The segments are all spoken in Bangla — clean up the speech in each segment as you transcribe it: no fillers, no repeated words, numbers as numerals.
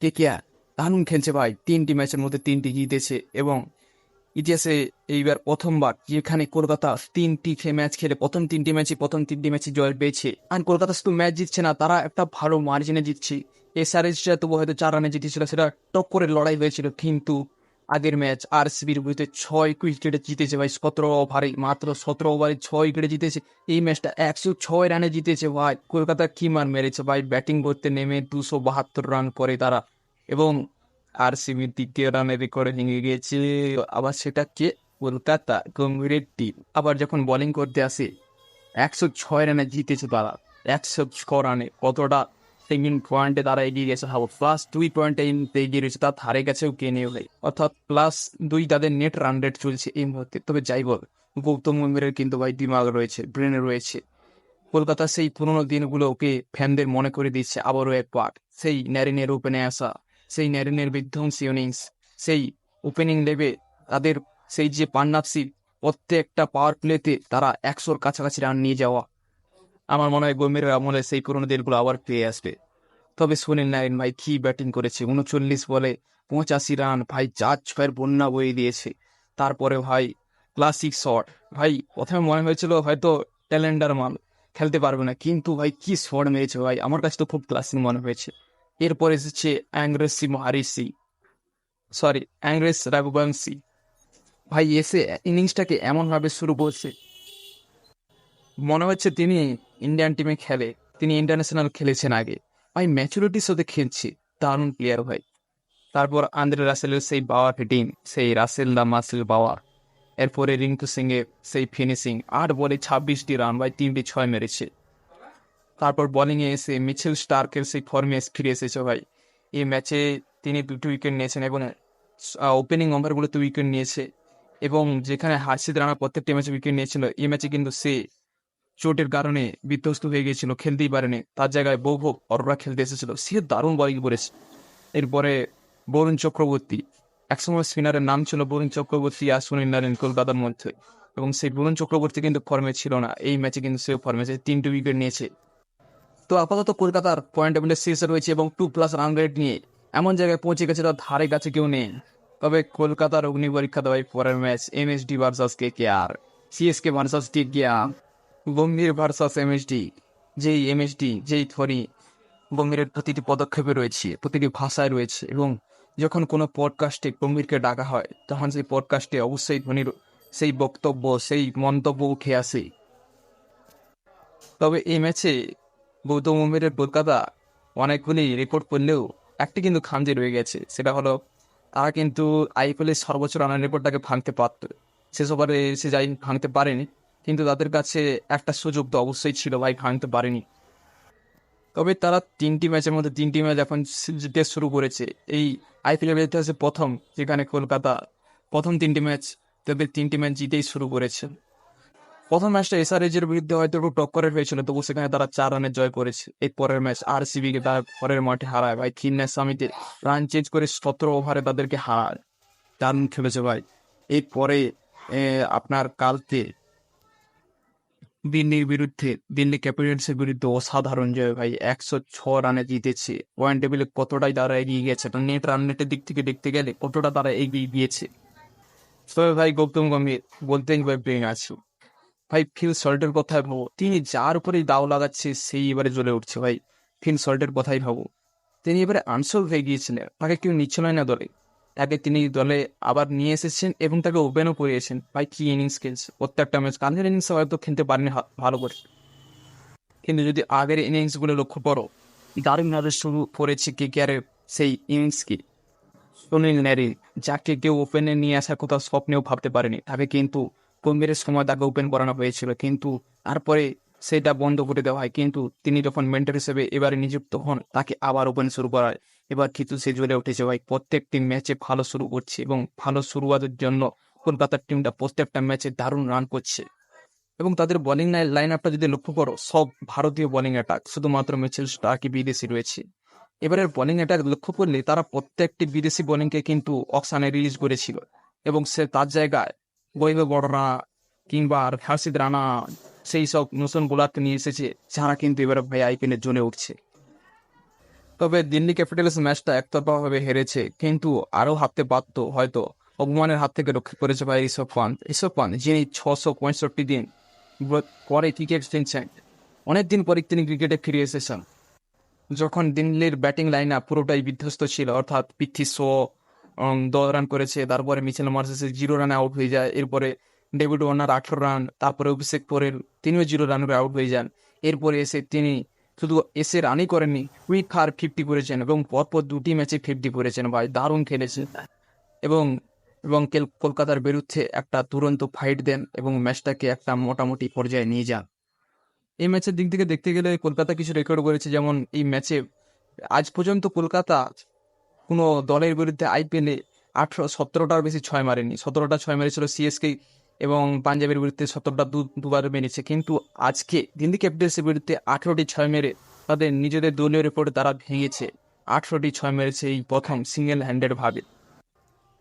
কেকেআর দারুণ খেলছে ভাই, 3টি ম্যাচের মধ্যে 3টি জিতেছে এবং ইতিহাসে এইবার প্রথমবার যেখানে কলকাতা 3টি ম্যাচ খেলে প্রথম তিনটি ম্যাচে জয় পেয়েছে। আর কলকাতা শুধু ম্যাচ জিতছে না, তারা একটা ভালো মার্জিনে জিতছে। এসআরএইচটা তবু হয়তো 4 রানে জিতেছিল, সেটা টপ করে লড়াই হয়েছিল, কিন্তু আগের ম্যাচ আরসিবির বিরুদ্ধে 6 উইকেটে জিতেছে ভাই, 17 ওভারে, মাত্র 17 ওভারে 6 উইকেটে জিতেছে। এই ম্যাচটা 106 রানে জিতেছে ভাই। কলকাতা কি মার মেরেছে ভাই, ব্যাটিং করতে নেমে 272 রান করে তারা, এবং আরসিবি 3য় রানের রেকর্ড ভেঙে গিয়েছে। আবার সেটা কে, কলকাতা গম্ভীরের টিম আবার যখন বোলিং করতে আসে 106 রানে জিতেছে তারা। 106 রানে কতটা সেকেন্ড পয়েন্টে তারা এগিয়ে গেছে ভাবো, +2 পয়েন্টে এগিয়ে রয়েছে, তার ধারে কাছেও কে নেই ভাই, অর্থাৎ +2 তাদের নেট রান রেট চলছে এই মুহূর্তে। তবে যাই বল, গৌতম গম্ভীরের কিন্তু ভাই দিমাগ রয়েছে, ব্রেনে রয়েছে। কলকাতা সেই পুরোনো দিনগুলোকে ফ্যানদের মনে করে দিচ্ছে আবারও একবার। সেই ন্যারিনের ওপেনে আসা, সেই ন্যারিনের বিধ্বংসী ইনিংস, সেই ওপেনিং লেভে তাদের সেই যে পার্টনারশিপ, প্রত্যেকটা পাওয়ার প্লেতে তারা 100-র কাছাকাছি রান নিয়ে যাওয়া, আমার মনে হয় গম্ভীরের আমলে সেই পুরোনো দিনগুলো আবার ফিরে আসবে। তবে সুনীল নারিন ভাই কি ব্যাটিং করেছে, 39 বলে 85 রান ভাই, 4-6-এর বন্যা বয়ে দিয়েছে। তারপরে ভাই ক্লাসিক শট, ভাই প্রথমে মনে হয়েছিল হয়তো ট্যালেন্ডার মাল, খেলতে পারবে না, কিন্তু ভাই কি শট মেরেছে ভাই, আমার কাছে তো খুব ক্লাসিক মনে হয়েছে। এরপর এসেছে অ্যাংরেস রাঘুবংশী, ভাই এসে ইনিংসটাকে এমনভাবে শুরু করছে, মনে হচ্ছে তিনি ইন্ডিয়ান টিমে খেলে, তিনি ইন্টারন্যাশনাল খেলেছেন আগে। ভাই ম্যাচুরিটির সাথে খেলছে, দারুণ প্লেয়ার ভাই। তারপর আন্দ্রে রাসেলের সেই পাওয়ার হিটিং, সেই রাসেল দা মাসেল পাওয়ার। এরপরে রিঙ্কু সিং এর সেই ফিনিশিং, 8 বলে 26টি রান ভাই, 3টি 6 মেরেছে। তারপর বোলিংয়ে এসে মিচেল স্টার্কের সেই ফর্মে ফিরে এসেছে ভাই। এই ম্যাচে তিনি 2টি উইকেট নিয়েছেন এবং ওপেনিং ওভারগুলোতে উইকেট নিয়েছে, এবং যেখানে হার্ষিদ রানা প্রত্যেকটি ম্যাচে উইকেট নিয়েছিল, এই ম্যাচে কিন্তু সে চোটের কারণে বিধ্বস্ত হয়ে গিয়েছিল, খেলতেই পারেনি। তার জায়গায় বৈভব অরোরা খেলতে এসেছিল, সে দারুণ বোলিং করেছে। এরপরে বরুণ চক্রবর্তী, একসময় স্পিনারের নাম ছিল বরুণ চক্রবর্তী আর সুনীল নারিন কলকাতার মধ্যে, এবং সেই বরুণ চক্রবর্তী কিন্তু ফর্মে ছিল না, এই ম্যাচে কিন্তু সে ফর্মে আছে, 3টি উইকেট নিয়েছে। তো আপাতত কলকাতার পয়েন্ট টেবিলের শীর্ষে রয়েছে এবং 2+ রান রেট নিয়ে এমন জায়গায় পৌঁছে গেছে তার ধারে কাছে কেউ নেই। তবে কলকাতার অগ্নি পরীক্ষা দেওয়াই পরের match, MSD versus KKR, CSK versus KKR, Gambhir versus MSD. যেই এমএসডি, যেই ধোনি গম্ভীরের প্রতিটি পদক্ষেপে রয়েছে, প্রতিটি ভাষায় রয়েছে, এবং যখন কোনো পডকাস্টে গম্ভীরকে ডাকা হয়, তখন সেই পডকাস্টে অবশ্যই ধোনির সেই বক্তব্য, সেই মন্তব্য উঠে আসে। তবে এই ম্যাচে গৌতম গম্ভীরের কলকাতা অনেকগুলি রেকর্ড করলেও একটি কিন্তু খামতি রয়ে গেছে, সেটা হলো তারা কিন্তু আইপিএলের সর্বোচ্চ রানের রেকর্ডটাকে ভাঙতে পারত। শেষ ওভারে এসে যাই ভাঙতে পারেনি, কিন্তু তাদের কাছে একটা সুযোগ তো অবশ্যই ছিল ভাই, ভাঙতে পারেনি। তবে তারা 3টি ম্যাচের মধ্যে 3টি ম্যাচ এখন জিতে শুরু করেছে। এই আইপিএলের ইতিহাসে প্রথম, যেখানে কলকাতা প্রথম 3টি ম্যাচ, তবে 3টি ম্যাচ জিতেই শুরু করেছে। প্রথম ম্যাচটা এসআরএইচ এর বিরুদ্ধে হয়তো একটু টক্করের হয়েছিল, তবু সেখানে তারা 4 রানে জয় করেছে। এই পরের ম্যাচ আরসিবি কে তারা পরের মাঠে হারায় ভাই, থিন্নাস্বামীতে রান চেঞ্জ করে 17 ওভারে তাদেরকে হারায়, দারুণ খেলেছে ভাই। এরপরে আপনার কালকে দিল্লি ক্যাপিটালসের বিরুদ্ধে অসাধারণ জয় ভাই, 106 রানে জিতেছে। পয়েন্ট টেবিলে কতটাই তারা এগিয়ে গেছে, নেট রান নেটের দিক থেকে দেখতে গেলে কতটা তারা এগিয়ে গিয়েছে। তবে ভাই গৌতম গম্ভীর বলতেই ভাই ব্রেন আছে ভাই। ফিল সল্টের কথাই ভাবো, তিনি যার উপরেই দাও লাগাচ্ছে সেই এবারে জ্বলে উঠছে ভাই। ফিল সল্টের কথাই ভাবো, তিনি এবারে আনসোল হয়ে গিয়েছিলেন, তাকে কেউ নিচ্ছিল না দলে, তাকে তিনি দলে আবার নিয়ে এসেছেন এবং তাকে ওপেনও করিয়েছেন। ভাই কি ইনিংস খেলছে, প্রত্যেকটা ম্যাচ, কালকের ইনিংস হয়তো খেলতে পারেনি ভালো করে, কিন্তু যদি আগের ইনিংসগুলো লক্ষ্য করো, দারুণভাবে শুরু করেছে কেকেআরের সেই ইনিংসকে সুনীল নারিন, যাকে কেউ ওপেনে নিয়ে আসার কথা স্বপ্নেও ভাবতে পারেনি। তাকে কিন্তু গম্ভীরের সময় তাকে ওপেন করানো হয়েছিল, কিন্তু তারপরে সেটা বন্ধ করে দেওয়া হয়। কিন্তু তিনি যখন মেন্টর হিসেবে এবারে নিযুক্ত হন, তাকে আবার ওপেন শুরু করায়। এবার কিন্তু সে জ্বলে উঠেছে ভাই, প্রত্যেকটি ম্যাচে ভালো শুরু করছে, এবং ভালো শুরুয়াতের জন্য কলকাতার টিমটা প্রত্যেকটা ম্যাচে দারুণ রান করছে। এবং তাদের বোলিং লাইন আপটা যদি লক্ষ্য করো, সব ভারতীয় বোলিং অ্যাটাক, শুধুমাত্র মিচেল স্টার্কই বিদেশি রয়েছে। এবারের বোলিং অ্যাটাক লক্ষ্য করলে তারা প্রত্যেকটি বিদেশি বোলিংকে কিন্তু অকশনে রিলিজ করেছিল, এবং সে তার জায়গায় বৈভব অরোরা কিংবা হার্ষিদ রানা, সেই সব নতুন বোলারকে নিয়ে এসেছে, যারা কিন্তু এবার ভাই আইপিএলে জ্বলে উঠছে। তবে দিল্লি ক্যাপিটালস ম্যাচটা একতরফাভাবে হেরেছে, কিন্তু আরও ভাবতে পারত হয়তো অপমানের হাত থেকে রক্ষা করেছে ভাই ঋষভ পান্ত যিনি 665 দিন পরে ক্রিকেট খেলছেন। অনেকদিন পরে তিনি ক্রিকেটে ফিরে এসেছেন, যখন দিল্লির ব্যাটিং লাইন আপ পুরোটাই বিধ্বস্ত ছিল। অর্থাৎ পৃথ্বী শো 10 রান করেছে, তারপরে মিচেল মার্শেস 0 রানে আউট হয়ে যায়, এরপরে ডেভিড ওয়ার্নার 18 রান, তারপরে অভিষেক পোরেল তিনিও 0 রান করে আউট হয়ে যান। এরপরে এসে তিনি শুধু এসে রানই করেননি, কুইক আর 50 করেছেন এবং পরপর 2টি ম্যাচে 50 করেছেন ভাই, দারুণ খেলেছেন। এবং এবং কলকাতার বিরুদ্ধে একটা দুরন্ত ফাইট দেন এবং ম্যাচটাকে একটা মোটামুটি পর্যায়ে নিয়ে যান। এই ম্যাচের দিক থেকে দেখতে গেলে কলকাতা কিছু রেকর্ড করেছে, যেমন এই ম্যাচে আজ পর্যন্ত কলকাতা কোনো দলের বিরুদ্ধে আইপিএলে 17টার বেশি ছয় মারেনি। 17টা ছয় মেরেছিল সিএসকে এবং পাঞ্জাবের বিরুদ্ধে 17টা দুবার মেরেছে, কিন্তু আজকে দিল্লি ক্যাপিটালসের বিরুদ্ধে 18টি ছয় মেরে তাদের নিজেদের দলীয় রেকর্ড তারা ভেঙেছে। 18টি ছয় মেরেছে এই প্রথম সিঙ্গেল হ্যান্ডেড ভাবে।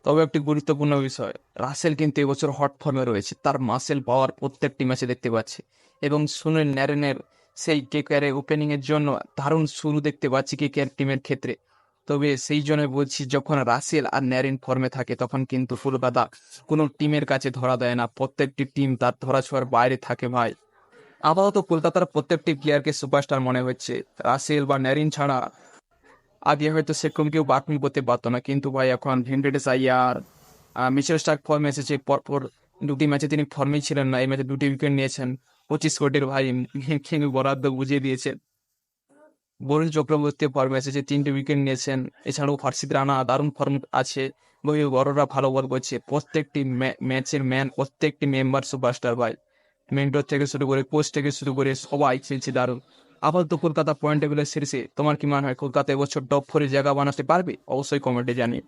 তবে একটি গুরুত্বপূর্ণ বিষয়, রাসেল কিন্তু এবছর হট ফর্মে রয়েছে, তার মাসেল পাওয়ার প্রত্যেকটি ম্যাচে দেখতে পাচ্ছি। এবং সুনীল নারায়ণের সেই কেকেআরে ওপেনিংয়ের জন্য দারুণ শুরু দেখতে পাচ্ছি কেকেআর টিমের ক্ষেত্রে। তবে সেই জন্য বলছি, যখন রাসেল আর নারিন ফর্মে থাকে তখন কিন্তু কলকাতা কোনো টিমের কাছে ধরা দেয় না, প্রত্যেকটি টিম তার ধরাছোঁয়ার বাইরে থাকে ভাই। আপাতত কলকাতার প্রত্যেকটি প্লেয়ারকে সুপারস্টার মনে হচ্ছে। রাসেল বা নারিন ছাড়া আগে হয়তো সেরকম কেউ ব্যাটিং করতে পারতো না, কিন্তু ভাই এখন ভেঙ্কটেশ আইয়ার, মিচেল স্টার্ক ফর্মে এসেছে, পরপর 2টি ম্যাচে তিনি ফর্মেই ছিলেন না, এই ম্যাচে 2টি উইকেট নিয়েছেন। 25 কোটির ভাই বরাদ্দ বুঝিয়ে দিয়েছে। বরুণ চক্রবর্তী ফর্মে এসেছে, 3টে উইকেট নিয়েছেন। এছাড়াও হর্ষিত রানা দারুণ ফর্ম আছে, বড়রা ভালো বল করছে। প্রত্যেকটি ম্যাচের ম্যান, প্রত্যেকটি মেম্বার সুপারস্টার ভাই। মেন্টর থেকে শুরু করে কোচ থেকে শুরু করে সবাই খেলছে দারুণ। আপাতত কলকাতা পয়েন্ট টেবিলের শীর্ষে। তোমার কি মনে হয় কলকাতা এবছর টপ 4-এর জায়গা বানাতে পারবে? অবশ্যই কমেন্টে জানিয়ে।